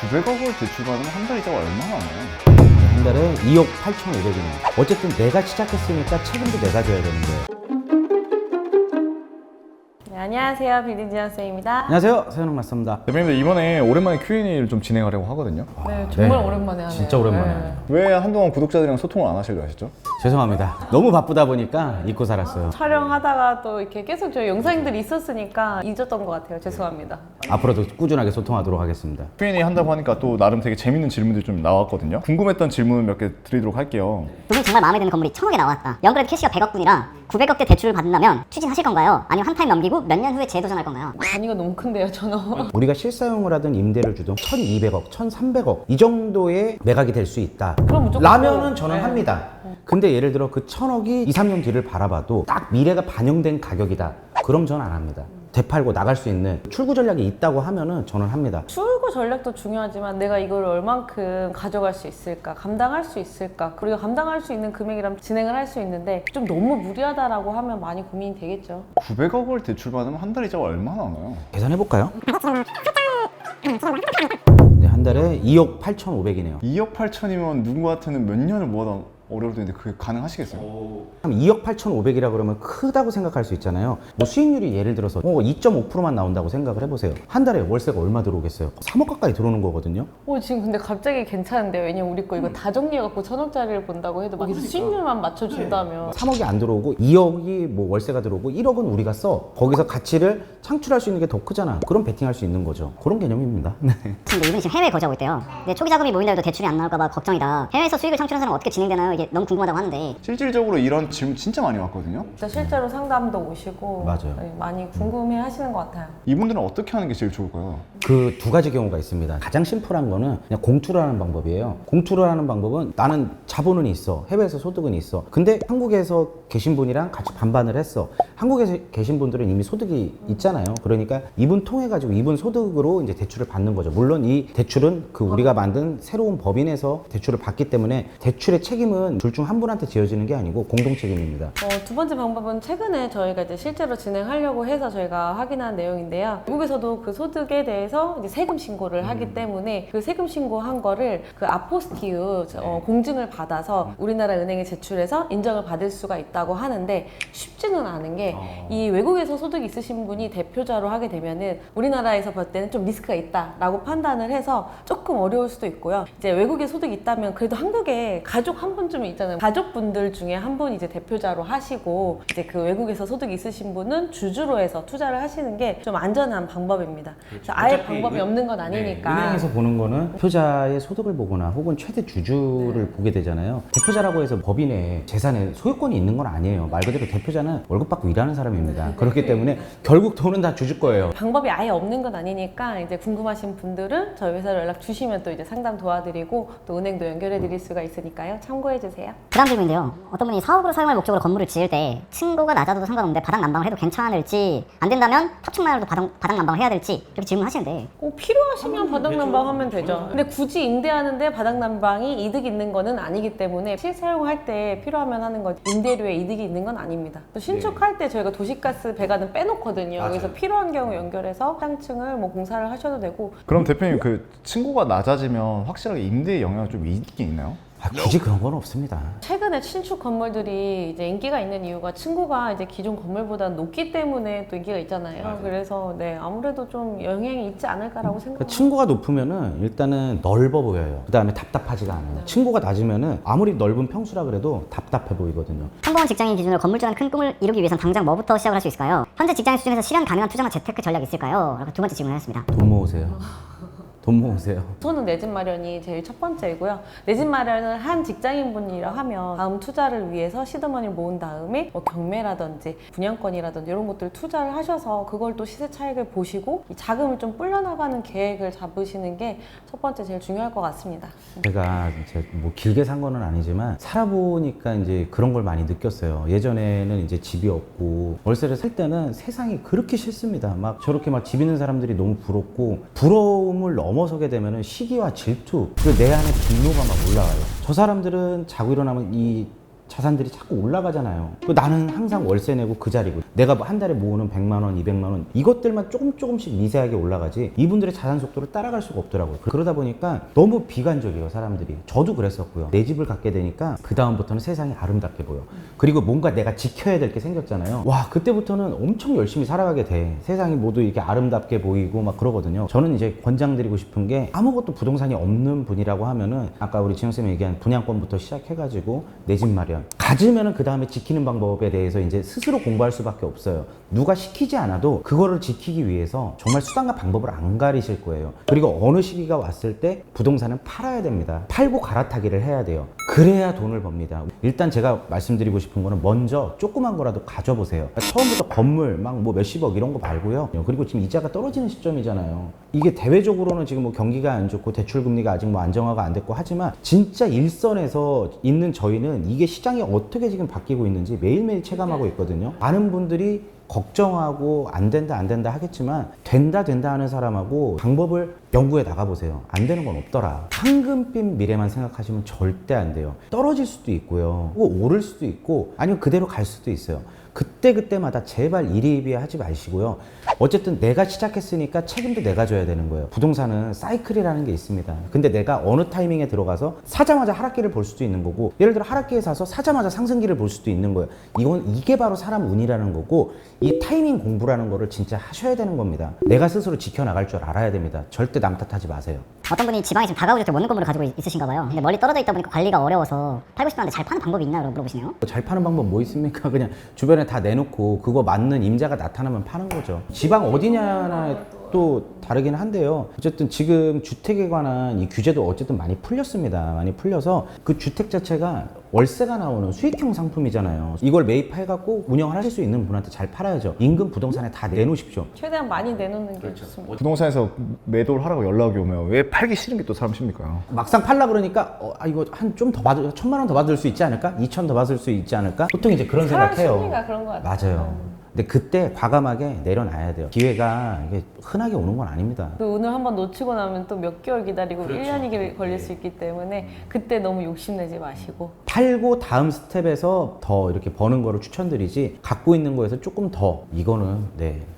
900억을 대출받으면 한 달 이자가 얼마나 나요? 한 달에 2억 8,500이네요. 어쨌든 내가 시작했으니까 책임도 내가 져야 되는데. 네, 안녕하세요. 빌딩지연쌤입니다. 안녕하세요, 서현웅 맞습니다. 대표님들 이번에 오랜만에 Q&A를 좀 진행하려고 하거든요. 네, 정말 네. 오랜만에 하네요. 진짜 오랜만에 네. 하네요. 왜 한동안 구독자들이랑 소통을 안 하시려 하셨죠? 죄송합니다. 너무 바쁘다 보니까 잊고 살았어요. 촬영하다가 또 이렇게 계속 저희 영상들이 있었으니까 잊었던 것 같아요. 죄송합니다. 앞으로도 꾸준하게 소통하도록 하겠습니다. Q&A 한다고 하니까 또 나름 되게 재밌는 질문들이 좀 나왔거든요. 궁금했던 질문 몇 개 드리도록 할게요. 두 분 정말 마음에 드는 건물이 1000억에 나왔다. 연그래도 캐시가 100억분이라 900억대 대출을 받는다면 추진하실 건가요? 아니면 한 타임 넘기고 몇 년 후에 재도전할 건가요? 단위가 너무 큰데요, 전화. 우리가 실사용을 하든 임대를 주든 1,200억, 1,300억 이 정도의 매각이 될 수 있다. 그럼 무조건 라면은 저는 네. 합니다. 근데 예를 들어 그 1,000억이 2, 3년 뒤를 바라봐도 딱 미래가 반영된 가격이다. 그럼 저는 안 합니다. 되팔고 나갈 수 있는 출구 전략이 있다고 하면은 저는 합니다. 출구 전략도 중요하지만 내가 이걸 얼만큼 가져갈 수 있을까, 감당할 수 있을까, 그리고 감당할 수 있는 금액이라면 진행을 할 수 있는데 좀 너무 무리하다라고 하면 많이 고민이 되겠죠. 900억을 대출받으면 한 달 이자가 얼마나 나요? 계산해 볼까요? 네, 한 달에 2억 8,500이네요. 2억 8천이면 누구한테는 몇 년을 모아다 어려울 텐데 그게 가능하시겠어요? 2억 8,500이라 그러면 크다고 생각할 수 있잖아요. 뭐 수익률이 예를 들어서 2.5%만 나온다고 생각을 해보세요. 한 달에 월세가 얼마 들어오겠어요? 3억 가까이 들어오는 거거든요. 지금 근데 갑자기 괜찮은데요. 왜냐면 우리 거 이거 다 정리해갖고 1,000억짜리를 본다고 해도 막 수익률만 맞춰준다면 3억이 안 들어오고 2억이 뭐 월세가 들어오고 1억은 우리가 써. 거기서 가치를 창출할 수 있는 게 더 크잖아. 그럼 베팅할 수 있는 거죠. 그런 개념입니다. 네. 근데 이분이 지금 해외에 거주하고 있대요. 근데 초기 자금이 모인다 해도 대출이 안 나올까봐 걱정이다. 해외에서 수익을 창출하는 사람은 어떻게 진행되나요? 이게 너무 궁금하다고 하는데 실질적으로 이런 질문 진짜 많이 왔거든요. 진짜 실제로 상담도 오시고 맞아요. 네, 많이 궁금해 하시는 것 같아요. 이분들은 어떻게 하는 게 제일 좋을까요? 그 두 가지 경우가 있습니다. 가장 심플한 거는 그냥 공투를 하는 방법이에요. 공투를 하는 방법은 나는 자본은 있어. 해외에서 소득은 있어. 근데 한국에서 계신 분이랑 같이 반반을 했어. 한국에 계신 분들은 이미 소득이 있잖아요. 그러니까 이분 통해 가지고 이분 소득으로 이제 대출을 받는 거죠. 물론 이 대출은 그 우리가 만든 새로운 법인에서 대출을 받기 때문에 대출의 책임은 둘 중 한 분한테 지어지는 게 아니고 공동 책임입니다. 두 번째 방법은 최근에 저희가 이제 실제로 진행하려고 해서 저희가 확인한 내용인데요. 미국에서도 그 소득에 대해서 이제 세금 신고를 하기 때문에 그 세금 신고한 거를 그 아포스티유 공증을 받아서 우리나라 은행에 제출해서 인정을 받을 수가 있다고 하는데 쉽지는 않은 게 이 외국에서 소득이 있으신 분이 대표자로 하게 되면은 우리나라에서 볼 때는 좀 리스크가 있다라고 판단을 해서 조금 어려울 수도 있고요. 이제 외국에 소득이 있다면 그래도 한국에 가족 한 분쯤은 있잖아요. 가족분들 중에 한 분 이제 대표자로 하시고 이제 그 외국에서 소득이 있으신 분은 주주로 해서 투자를 하시는 게 좀 안전한 방법입니다. 그래서 아예 방법이 없는 건 아니니까. 은행에서 보는 거는 대표자의 소득을 보거나 혹은 최대 주주를 보게 되잖아요. 대표자라고 해서 법인의 재산에 소유권이 있는 건 아니에요. 말 그대로 대표자는 월급 받고 일하는 사람입니다. 그렇기 때문에 결국 돈은 다 주주 거예요. 방법이 아예 없는 건 아니니까 이제 궁금하신 분들은 저희 회사로 연락 주시면 또 이제 상담 도와드리고 또 은행도 연결해 드릴 수가 있으니까요. 참고해 주세요. 그 다음 질문인데요. 어떤 분이 사업으로 사용할 목적으로 건물을 지을 때 층고가 낮아도 상관없는데 바닥 난방을 해도 괜찮을지 안 된다면 탑층만으로도 바닥 난방을 해야 될지 이렇게 질문하시는데 필요하시면 바닥난방 하면 되죠. 근데 굳이 임대하는데 바닥난방이 이득 있는 거는 아니기 때문에 실사용할 때 필요하면 하는 거지 임대료에 이득이 있는 건 아닙니다. 또 신축할 때 저희가 도시가스 배관은 빼놓거든요. 그래서 필요한 경우 연결해서 상층을 뭐 공사를 하셔도 되고. 그럼 대표님 그 층고가 낮아지면 확실하게 임대에 영향이 좀 있긴 있나요? 굳이 그런 건 없습니다. 최근에 신축 건물들이 이제 인기가 있는 이유가 층고가 이제 기존 건물보다 높기 때문에 또 인기가 있잖아요. 그래서 네 아무래도 좀 영향이 있지 않을까라고 생각합니다. 층고가 높으면은 일단은 넓어 보여요. 그 다음에 답답하지가 않아요. 층고가 낮으면은 아무리 넓은 평수라 그래도 답답해 보이거든요. 평범한 직장인 기준으로 건물주라는 큰 꿈을 이루기 위해선 당장 뭐부터 시작을 할 수 있을까요? 현재 직장인 수준에서 실현 가능한 투자나 재테크 전략이 있을까요? 라고 두 번째 질문을 하셨습니다. 돈 모으세요. 돈 모으세요. 저는 내 집 마련이 제일 첫 번째이고요. 내 집 마련을 한 직장인분이라 하면 다음 투자를 위해서 시드머니를 모은 다음에 뭐 경매라든지 분양권이라든지 이런 것들 투자를 하셔서 그걸 또 시세 차익을 보시고 이 자금을 좀 불려나가는 계획을 잡으시는 게 첫 번째 제일 중요할 것 같습니다. 제가 이제 뭐 길게 산 거는 아니지만 살아보니까 이제 그런 걸 많이 느꼈어요. 예전에는 이제 집이 없고 월세를 살 때는 세상이 그렇게 싫습니다. 막 저렇게 막 집 있는 사람들이 너무 부럽고 부러움을 넘어서게 되면은 시기와 질투 그리고 내 안에 분노가 막 올라와요. 저 사람들은 자고 일어나면 이 자산들이 자꾸 올라가잖아요. 나는 항상 월세 내고 그 자리고 내가 한 달에 모으는 100만 원, 200만 원 이것들만 조금씩 미세하게 올라가지 이분들의 자산 속도를 따라갈 수가 없더라고요. 그러다 보니까 너무 비관적이에요, 사람들이. 저도 그랬었고요. 내 집을 갖게 되니까 그 다음부터는 세상이 아름답게 보여. 그리고 뭔가 내가 지켜야 될 게 생겼잖아요. 와, 그때부터는 엄청 열심히 살아가게 돼. 세상이 모두 이렇게 아름답게 보이고 막 그러거든요. 저는 이제 권장드리고 싶은 게 아무것도 부동산이 없는 분이라고 하면은 아까 우리 지영쌤이 얘기한 분양권부터 시작해가지고 내 집 마련 가지면은 그 다음에 지키는 방법에 대해서 이제 스스로 공부할 수밖에 없어요. 누가 시키지 않아도 그거를 지키기 위해서 정말 수단과 방법을 안 가리실 거예요. 그리고 어느 시기가 왔을 때 부동산은 팔아야 됩니다. 팔고 갈아타기를 해야 돼요. 그래야 돈을 법니다. 일단 제가 말씀드리고 싶은 거는 먼저 조그만 거라도 가져보세요. 처음부터 건물 막 뭐 몇십억 이런 거 말고요. 그리고 지금 이자가 떨어지는 시점이잖아요. 이게 대외적으로는 지금 뭐 경기가 안 좋고 대출 금리가 아직 뭐 안정화가 안 됐고 하지만 진짜 일선에서 있는 저희는 이게 시장이 어떻게 지금 바뀌고 있는지 매일매일 체감하고 있거든요. 많은 분들이 걱정하고 안 된다 하겠지만 된다 하는 사람하고 방법을 연구해 나가보세요. 안 되는 건 없더라. 황금빛 미래만 생각하시면 절대 안 돼요. 떨어질 수도 있고요. 오를 수도 있고 아니면 그대로 갈 수도 있어요. 그때마다 제발 이리이비하지 마시고요. 어쨌든 내가 시작했으니까 책임도 내가 져야 되는 거예요. 부동산은 사이클이라는 게 있습니다. 근데 내가 어느 타이밍에 들어가서 사자마자 하락기를 볼 수도 있는 거고 예를 들어 하락기에 사서 사자마자 상승기를 볼 수도 있는 거예요. 이게 바로 사람 운이라는 거고 이 타이밍 공부라는 거를 진짜 하셔야 되는 겁니다. 내가 스스로 지켜나갈 줄 알아야 됩니다. 절대 남 탓하지 마세요. 어떤 분이 지방에 지금 다가구 주택 원룸 건물을 가지고 있으신가 봐요. 근데 멀리 떨어져 있다 보니까 관리가 어려워서 팔고 싶다는데 잘 파는 방법이 있나요? 물어보시네요. 잘 파는 방법 뭐 있습니까? 그냥 주변에 다 내놓고 그거 맞는 임자가 나타나면 파는 거죠. 지방 어디냐나 또 다르긴 한데요. 어쨌든 지금 주택에 관한 이 규제도 어쨌든 많이 풀렸습니다. 많이 풀려서 그 주택 자체가 월세가 나오는 수익형 상품이잖아요. 이걸 매입해갖고 운영을 하실 수 있는 분한테 잘 팔아야죠. 인근 부동산에 다 내놓으십시오. 최대한 많이 내놓는 게 좋습니다. 부동산에서 매도를 하라고 연락이 오면 왜 팔기 싫은 게 또 사람 십니까? 막상 팔라 그러니까 이거 한 좀 더 받을 1,000만 원 더 받을 수 있지 않을까? 2,000 더 받을 수 있지 않을까? 보통 이제 그런 사람 생각해요. 심리가 그런 것 같아요. 맞아요. 근데 그때 과감하게 내려놔야 돼요. 기회가 이게 흔하게 오는 건 아닙니다. 그 운을 한번 놓치고 나면 또 몇 개월 기다리고 1년이 걸릴 수 있기 때문에 그때 너무 욕심내지 마시고 팔고 다음 스텝에서 더 이렇게 버는 거를 추천드리지 갖고 있는 거에서 조금 더 이거는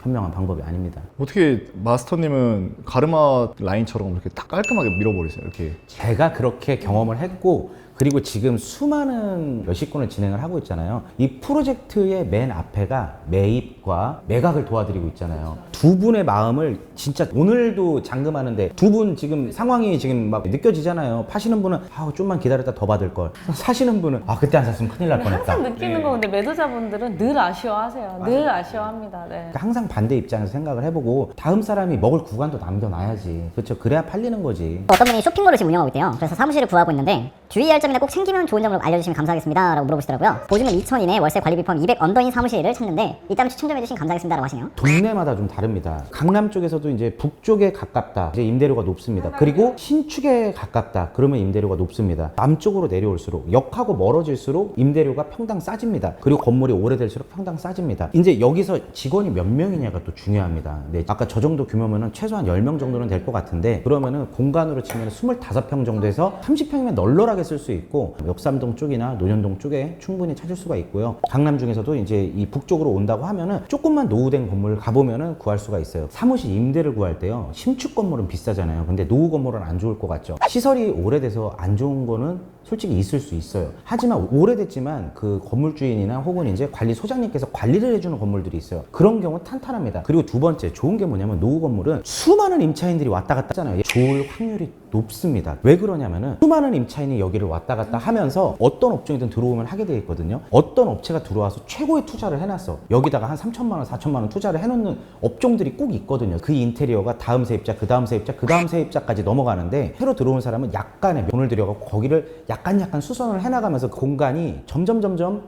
현명한 방법이 아닙니다. 어떻게 마스터님은 가르마 라인처럼 이렇게 딱 깔끔하게 밀어버리세요? 이렇게. 제가 그렇게 경험을 했고 그리고 지금 수많은 몇십 건을 진행을 하고 있잖아요. 이 프로젝트의 맨 앞에가 매입과 매각을 도와드리고 있잖아요. 두 분의 마음을 진짜 오늘도 잠금하는데 두 분 지금 상황이 지금 막 느껴지잖아요. 파시는 분은 좀만 기다렸다 더 받을 걸. 사시는 분은 그때 안 샀으면 큰일 날 뻔했다. 항상 느끼는 거 근데 매도자분들은 늘 아쉬워하세요. 늘 아쉬워합니다. 네. 그러니까 항상 반대 입장에서 생각을 해보고 다음 사람이 먹을 구간도 남겨놔야지. 그렇죠. 그래야 팔리는 거지. 어떤 분이 쇼핑몰을 지금 운영하고 있대요. 그래서 사무실을 구하고 있는데 주의할 점이나 꼭 챙기면 좋은 점으로 알려주시면 감사하겠습니다 라고 물어보시더라고요. 보증금 2천 이내 월세 관리비 포함 200 언더인 사무실을 찾는데 있다면 추천 좀 해주시면 감사하겠습니다 라고 하시네요. 동네마다 좀 다릅니다. 강남 쪽에서도 이제 북쪽에 가깝다. 이제 임대료가 높습니다. 그리고 신축에 가깝다. 그러면 임대료가 높습니다. 남쪽으로 내려올수록 역하고 멀어질수록 임대료가 평당 싸집니다. 그리고 건물이 오래될수록 평당 싸집니다. 이제 여기서 직원이 몇 명이냐가 또 중요합니다. 네, 아까 저 정도 규모면은 최소한 10명 정도는 될 것 같은데 그러면은 공간으로 치면 25평 정도에서 30평이면 널널하게 쓸 수 있고 역삼동 쪽이나 논현동 쪽에 충분히 찾을 수가 있고요. 강남 중에서도 이제 이 북쪽으로 온다고 하면은 조금만 노후된 건물 가보면은 구할 수가 있어요. 사무실 임대를 구할 때요. 신축 건물은 비싸잖아요. 근데 노후 건물은 안 좋을 것 같죠. 시설이 오래돼서 안 좋은 거는 솔직히 있을 수 있어요. 하지만 오래됐지만 그 건물주인이나 혹은 이제 관리소장님께서 관리를 해주는 건물들이 있어요. 그런 경우는 탄탄합니다. 그리고 두 번째 좋은 게 뭐냐면 노후 건물은 수많은 임차인들이 왔다 갔다 하잖아요. 좋을 확률이 높습니다. 왜 그러냐면은 수많은 임차인이 여기를 왔다 갔다 하면서 어떤 업종이든 들어오면 하게 돼 있거든요. 어떤 업체가 들어와서 최고의 투자를 해놨어. 여기다가 한 3천만 원, 4천만 원 투자를 해놓는 업종들이 꼭 있거든요. 그 인테리어가 다음 세입자, 그 다음 세입자, 그 다음 세입자까지 넘어가는데 새로 들어온 사람은 약간의 돈을 들여갖고 거기를 약간 수선을 해나가면서 그 공간이 점점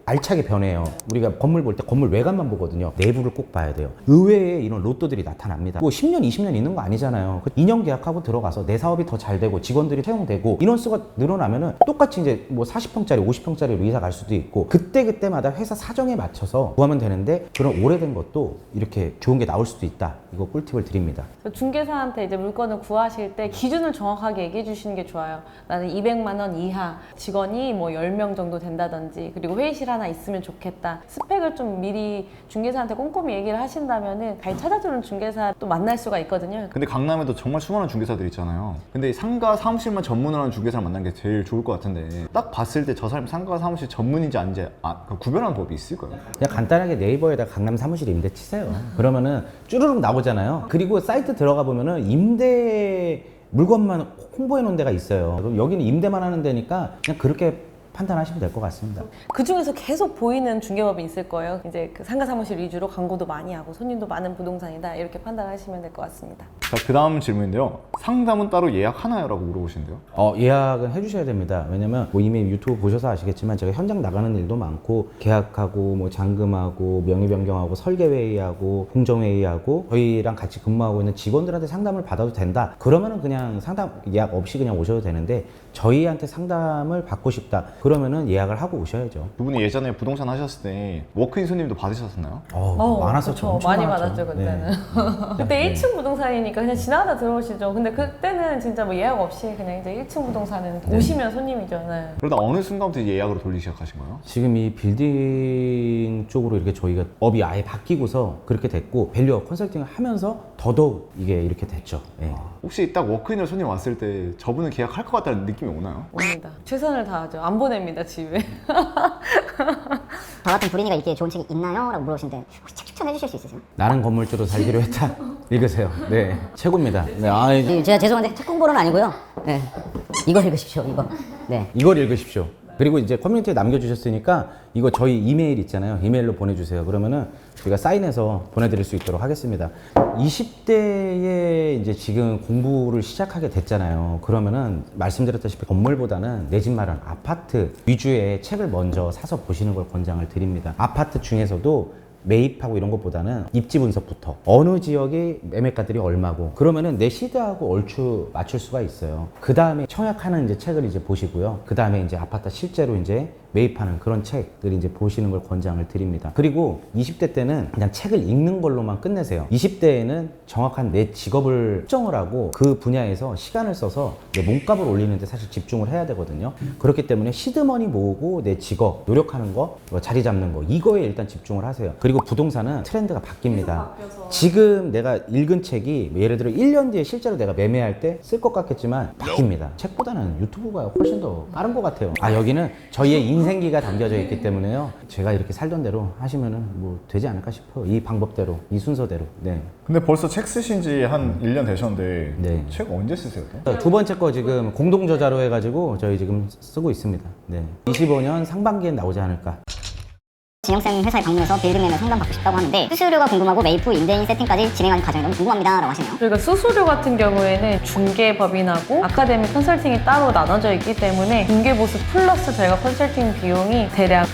알차게 변해요. 우리가 건물 볼 때 건물 외관만 보거든요. 내부를 꼭 봐야 돼요. 의외의 이런 로또들이 나타납니다. 뭐 10년, 20년 있는 거 아니잖아요. 2년 계약하고 들어가서 내 사업이 더 잘 잘 되고 직원들이 채용되고 인원수가 늘어나면은 똑같이 이제 뭐 40평짜리, 50평짜리로 이사 갈 수도 있고 그때마다 회사 사정에 맞춰서 구하면 되는데 그런 오래된 것도 이렇게 좋은 게 나올 수도 있다. 이거 꿀팁을 드립니다. 중개사한테 이제 물건을 구하실 때 기준을 정확하게 얘기해 주시는 게 좋아요. 나는 200만 원 이하, 직원이 뭐 10명 정도 된다든지, 그리고 회의실 하나 있으면 좋겠다. 스펙을 좀 미리 중개사한테 꼼꼼히 얘기를 하신다면은 잘 찾아주는 중개사 또 만날 수가 있거든요. 근데 강남에도 정말 수많은 중개사들이 있잖아요. 근데 상가 사무실만 전문을 하는 중개사를 만나는 게 제일 좋을 것 같은데 딱 봤을 때 저 사람이 상가 사무실 전문인지 아닌지 구별하는 법이 있을까요? 그냥 간단하게 네이버에다 강남 사무실 임대 치세요. 그러면은 쭈르륵 나오잖아요. 그리고 사이트 들어가 보면은 임대 물건만 홍보해 놓은 데가 있어요. 그럼 여기는 임대만 하는 데니까 그냥 그렇게 판단하시면 될 것 같습니다. 그 중에서 계속 보이는 중개법이 있을 거예요. 이제 그 상가 사무실 위주로 광고도 많이 하고 손님도 많은 부동산이다, 이렇게 판단하시면 될 것 같습니다. 자, 그 다음 질문인데요. 상담은 따로 예약하나요? 라고 물어보시는데요. 예약은 해주셔야 됩니다. 왜냐면 뭐 이미 유튜브 보셔서 아시겠지만 제가 현장 나가는 일도 많고 계약하고 뭐 잔금하고 명의 변경하고 설계회의하고 공정회의하고 저희랑 같이 근무하고 있는 직원들한테 상담을 받아도 된다. 그러면은 그냥 상담 예약 없이 그냥 오셔도 되는데 저희한테 상담을 받고 싶다. 그러면은 예약을 하고 오셔야죠. 두 분이 예전에 부동산 하셨을 때 워크인 손님도 받으셨었나요? 많았었죠. 그쵸. 엄청 많이 많았죠. 받았죠, 그때는. 네. 그때 네. 1층 부동산이니까 그냥 지나가다 들어오시죠. 근데 그때는 진짜 뭐 예약 없이 그냥 이제 1층 부동산은 오시면 손님이죠. 네. 그러다 어느 순간부터 이제 예약으로 돌리기 시작하신 거예요? 지금 이 빌딩 쪽으로 이렇게 저희가 업이 아예 바뀌고서 그렇게 됐고 밸류업 컨설팅을 하면서 더더욱 이게 이렇게 됐죠. 예. 혹시 딱 워크인으로 손님 왔을 때 저분은 계약할 것 같다는 느낌이 오나요? 옵니다. 최선을 다하죠. 안 보냅니다, 집에. 저 같은 불인이가 읽기에 좋은 책이 있나요? 라고 물어보시는데 혹시 책 추천해 주실 수 있으세요? 나는 건물주로 살기로 했다. 읽으세요. 네, 최고입니다. 네, 제가 죄송한데 책 공부는 아니고요. 네. 이거 읽으십시오, 이거. 네. 이걸 읽으십시오. 그리고 이제 커뮤니티에 남겨주셨으니까 이거 저희 이메일 있잖아요. 이메일로 보내주세요. 그러면은 저희가 사인해서 보내드릴 수 있도록 하겠습니다. 20대에 이제 지금 공부를 시작하게 됐잖아요. 그러면은 말씀드렸다시피 건물보다는 내 집 마련, 아파트 위주의 책을 먼저 사서 보시는 걸 권장을 드립니다. 아파트 중에서도 매입하고 이런 것보다는 입지 분석부터 어느 지역의 매매가들이 얼마고 그러면은 내 시대하고 얼추 맞출 수가 있어요. 그 다음에 청약하는 이제 책을 이제 보시고요. 그 다음에 이제 아파트 실제로 이제 매입하는 그런 책들을 이제 보시는 걸 권장을 드립니다. 그리고 20대 때는 그냥 책을 읽는 걸로만 끝내세요. 20대에는 정확한 내 직업을 특정을 하고 그 분야에서 시간을 써서 내 몸값을 올리는데 사실 집중을 해야 되거든요. 그렇기 때문에 시드머니 모으고 내 직업, 노력하는 거, 자리 잡는 거 이거에 일단 집중을 하세요. 그리고 부동산은 트렌드가 바뀝니다. 지금 내가 읽은 책이 예를 들어 1년 뒤에 실제로 내가 매매할 때 쓸 것 같겠지만 바뀝니다. 책보다는 유튜브가 훨씬 더 빠른 것 같아요. 여기는 저희의 인생기가 담겨져 있기 때문에요. 제가 이렇게 살던 대로 하시면은 뭐 되지 않을까 싶어요. 이 방법대로, 이 순서대로. 네. 근데 벌써 책 쓰신 지 한 1년 되셨는데 네. 책 언제 쓰세요? 또? 두 번째 거 지금 공동 저자로 해가지고 저희 지금 쓰고 있습니다. 네. 25년 상반기엔 나오지 않을까. 진영쌤 회사에 방문해서 빌딩 매매 상담 받고 싶다고 하는데 수수료가 궁금하고 매입 후 임대인 세팅까지 진행하는 과정이 너무 궁금합니다 라고 하시네요. 저희가 수수료 같은 경우에는 중개법인하고 아카데미 컨설팅이 따로 나눠져 있기 때문에 중개보수 플러스 저희가 컨설팅 비용이 대략